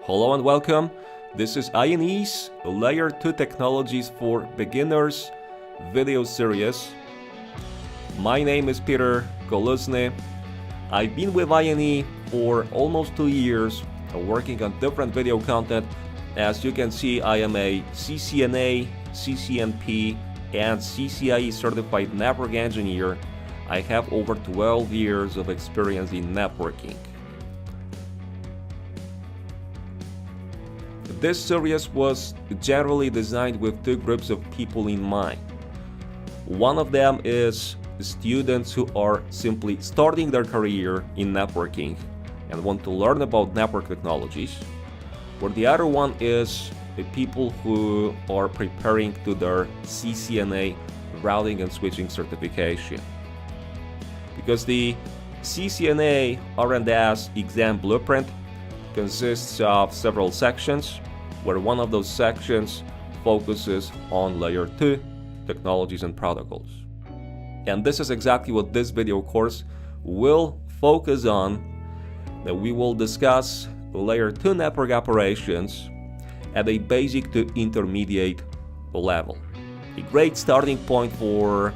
Hello and welcome. This is INE's Layer 2 Technologies for Beginners video series. My name is Peter Goluzny. I've been with INE for almost 2 years, working on different video content. As you can see, I am a CCNA, CCNP, and CCIE certified network engineer. I have over 12 years of experience in networking. This series was generally designed with two groups of people in mind. One of them is students who are simply starting their career in networking and want to learn about network technologies, where the other one is the people who are preparing to their CCNA Routing and Switching certification. Because the CCNA R&S exam blueprint consists of several sections, where one of those sections focuses on Layer 2 technologies and protocols. And this is exactly what this video course will focus on. That we will discuss Layer 2 network operations at a basic to intermediate level. A great starting point for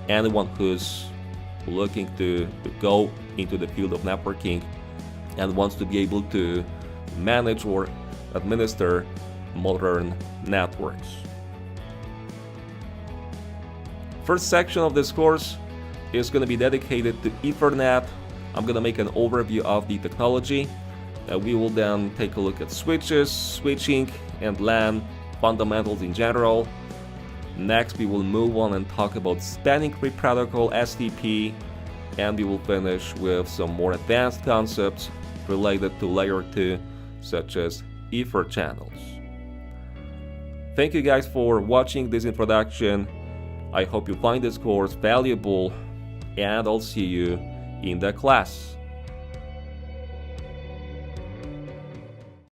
anyone who's looking to go into the field of networking and wants to be able to manage or administer modern networks. First section of this course is going to be dedicated to Ethernet. I'm going to make an overview of the technology. We will then take a look at switches, switching, and LAN fundamentals in general. Next, we will move on and talk about Spanning Tree Protocol, STP, and we will finish with some more advanced concepts related to Layer 2, such as Ether channels. Thank you guys for watching this introduction. I hope you find this course valuable, and I'll see you in the class.